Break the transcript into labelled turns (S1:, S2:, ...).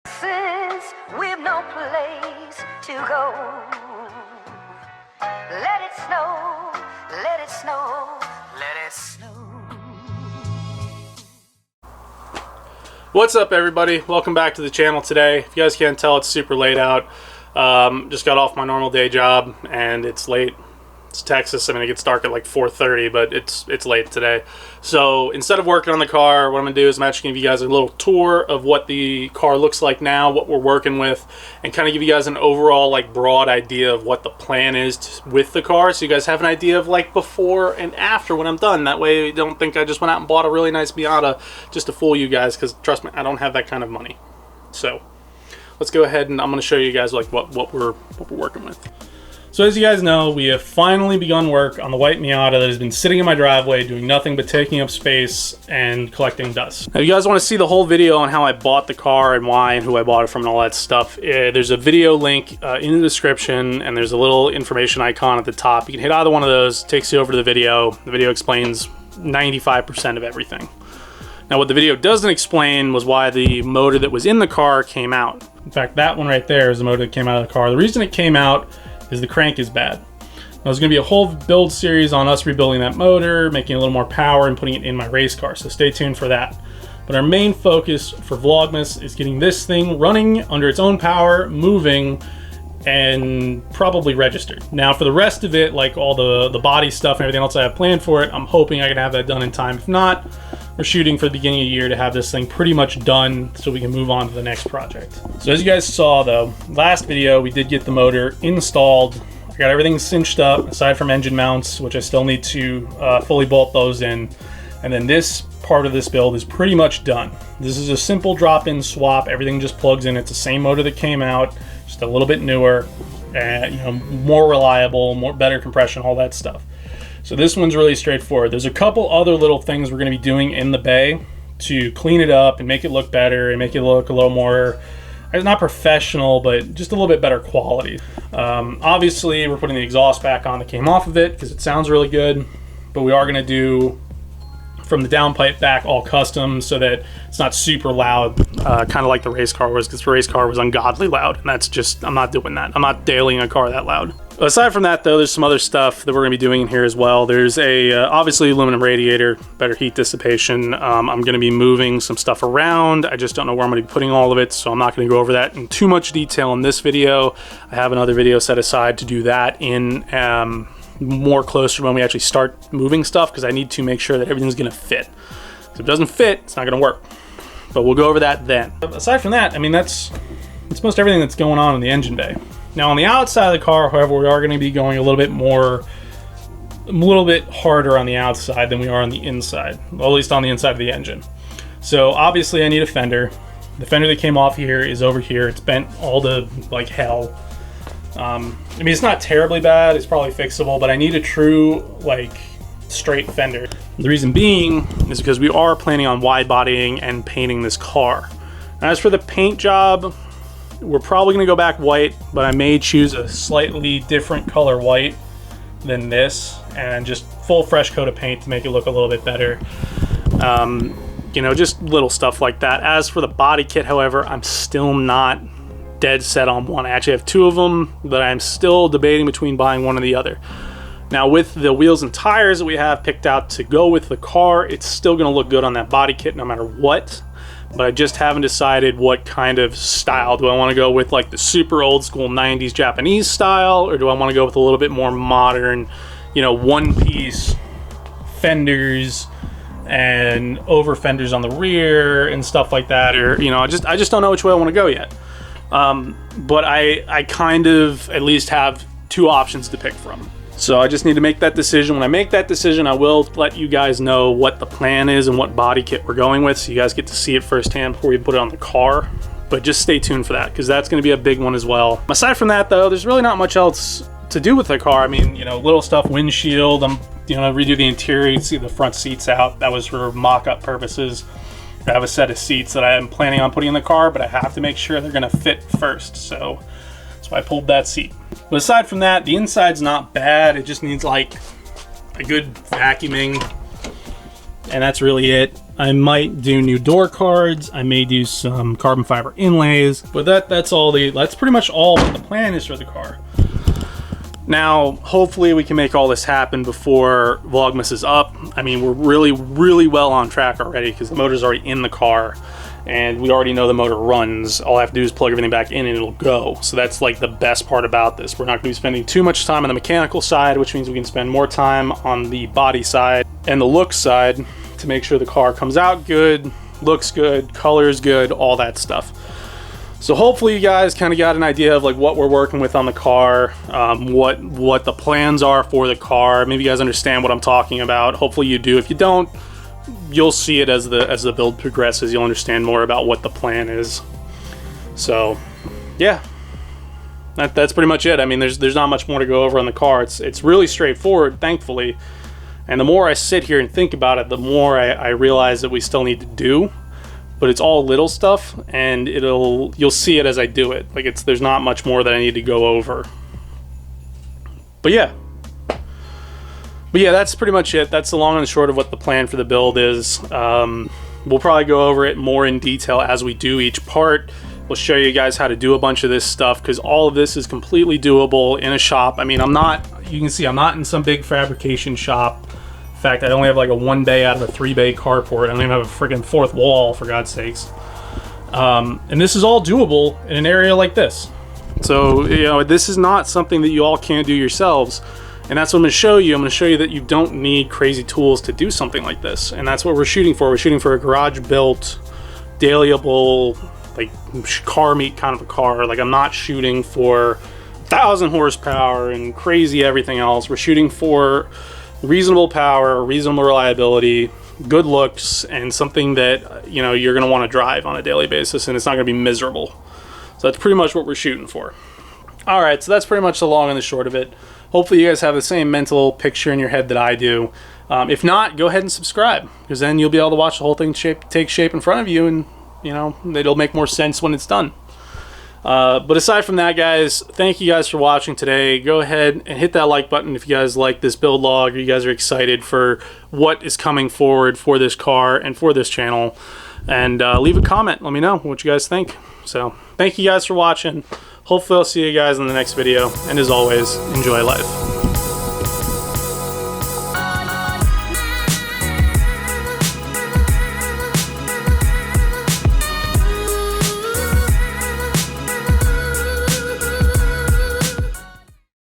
S1: We've no place to go. Let it snow, let it snow, let it snow.
S2: What's up, everybody? Welcome back to the channel today. If you guys can't tell, it's super late out. Just got off my normal day job and it's late. It's Texas. I mean, it gets dark at like 4:30, but it's late today. So instead of working on the car, what I'm gonna do is I'm actually gonna give you guys a little tour of what the car looks like now, what we're working with, and kind of give you guys an overall like broad idea of what the plan is with the car, so you guys have an idea of like before and after when I'm done. That way you don't think I just went out and bought a really nice Miata just to fool you guys, because trust me, I don't have that kind of money. So let's go ahead and I'm gonna show you guys like what we're working with. So as you guys know, we have finally begun work on the white Miata that has been sitting in my driveway doing nothing but taking up space and collecting dust. Now, if you guys want to see the whole video on how I bought the car and why and who I bought it from and all that stuff, there's a video link in the description, and there's a little information icon at the top. You can hit either one of those, takes you over to the video. The video explains 95% of everything. Now, what the video doesn't explain was why the motor that was in the car came out. In fact, that one right there is the motor that came out of the car. The reason it came out is the crank is bad. Now, there's gonna be a whole build series on us rebuilding that motor, making a little more power and putting it in my race car, so stay tuned for that. But our main focus for Vlogmas is getting this thing running under its own power, moving, and probably registered. Now, for the rest of it, like all the body stuff and everything else I have planned for it, I'm hoping I can have that done in time. If not, we're shooting for the beginning of the year to have this thing pretty much done so we can move on to the next project. So as you guys saw though, last video we did get the motor installed. I got everything cinched up aside from engine mounts, which I still need to fully bolt those in. And then this part of this build is pretty much done. This is a simple drop-in swap. Everything just plugs in. It's the same motor that came out, just a little bit newer, and you know, more reliable, better compression, all that stuff. So this one's really straightforward. There's a couple other little things we're going to be doing in the bay to clean it up and make it look better and make it look a little more, not professional, but just a little bit better quality. Obviously, we're putting the exhaust back on that came off of it because it sounds really good, but we are going to do from the downpipe back all custom so that it's not super loud, kind of like the race car was, because the race car was ungodly loud, and that's just, I'm not doing that. I'm not dailying a car that loud. Aside from that though, there's some other stuff that we're going to be doing in here as well. There's a obviously aluminum radiator, better heat dissipation. I'm going to be moving some stuff around. I just don't know where I'm going to be putting all of it, so I'm not going to go over that in too much detail in this video. I have another video set aside to do that in more closer when we actually start moving stuff, because I need to make sure that everything's going to fit. If it doesn't fit, it's not going to work. But we'll go over that then. Aside from that, I mean, that's most everything that's going on in the engine bay. Now on the outside of the car, however, we are going to be going a little bit harder on the outside than we are on the inside, well, at least on the inside of the engine. So obviously I need a fender. The fender that came off here is over here. It's bent all to like hell. I mean, it's not terribly bad. It's probably fixable, but I need a true like straight fender. The reason being is because we are planning on wide bodying and painting this car. As for the paint job, we're probably going to go back white, but I may choose a slightly different color white than this and just full fresh coat of paint to make it look a little bit better. You know, just little stuff like that. As for the body kit, however, I'm still not dead set on one. I actually have two of them, but I'm still debating between buying one or the other. Now with the wheels and tires that we have picked out to go with the car, it's still going to look good on that body kit no matter what. But I just haven't decided what kind of style. Do I want to go with like the super old school 90s Japanese style, or do I want to go with a little bit more modern, you know, one piece fenders and over fenders on the rear and stuff like that? Or, you know, I just don't know which way I want to go yet. But I kind of at least have two options to pick from. So I just need to make that decision. When I make that decision, I will let you guys know what the plan is and what body kit we're going with, so you guys get to see it firsthand before we put it on the car. But just stay tuned for that, because that's going to be a big one as well. Aside from that though, there's really not much else to do with the car. I mean, you know, little stuff, windshield, redo the interior. You can see the front seats out. That was for mock-up purposes. I have a set of seats that I am planning on putting in the car, but I have to make sure they're going to fit first. So I pulled that seat. But aside from that, the inside's not bad. It just needs like a good vacuuming, and that's really it. I might do new door cards. I may do some carbon fiber inlays, but that's pretty much all what the plan is for the car. Now, hopefully we can make all this happen before Vlogmas is up. I mean, we're really well on track already because the motor's already in the car and we already know the motor runs. All I have to do is plug everything back in and it'll go. So that's like the best part about this. We're not going to be spending too much time on the mechanical side, which means we can spend more time on the body side and the look side to make sure the car comes out good, looks good, colors good, all that stuff. So hopefully you guys kind of got an idea of like what we're working with on the car, what the plans are for the car. Maybe you guys understand what I'm talking about. Hopefully you do. If you don't, you'll see it as the build progresses. You'll understand more about what the plan is. So yeah, that's pretty much it. I mean, there's not much more to go over on the car. It's really straightforward, thankfully. And the more I sit here and think about it, the more I realize that we still need to do. But it's all little stuff, and you'll see it as I do it. Like there's not much more that I need to go over. But yeah, that's pretty much it. That's the long and the short of what the plan for the build is. We'll probably go over it more in detail as we do each part. We'll show you guys how to do a bunch of this stuff because all of this is completely doable in a shop. I mean, you can see I'm not in some big fabrication shop. In fact, I only have like a 1 bay out of a 3 bay carport. I don't even have a freaking 4th wall, for God's sakes. And this is all doable in an area like this. So, you know, this is not something that you all can't do yourselves. And that's what I'm going to show you. I'm going to show you that you don't need crazy tools to do something like this. And that's what we're shooting for. We're shooting for a garage-built, dailyable, like car meet kind of a car. Like I'm not shooting for 1,000 horsepower and crazy everything else. We're shooting for reasonable power, reasonable reliability, good looks, and something that, you know, you're going to want to drive on a daily basis and it's not going to be miserable. So that's pretty much what we're shooting for. All right, so that's pretty much the long and the short of it. Hopefully you guys have the same mental picture in your head that I do. If not, go ahead and subscribe because then you'll be able to watch the whole thing take shape in front of you, and you know, it'll make more sense when it's done. But aside from that, guys, thank you guys for watching today. Go ahead and hit that like button if you guys like this build log or you guys are excited for what is coming forward for this car and for this channel. And leave a comment. Let me know what you guys think. So thank you guys for watching. Hopefully I'll see you guys in the next video. And as always, enjoy life.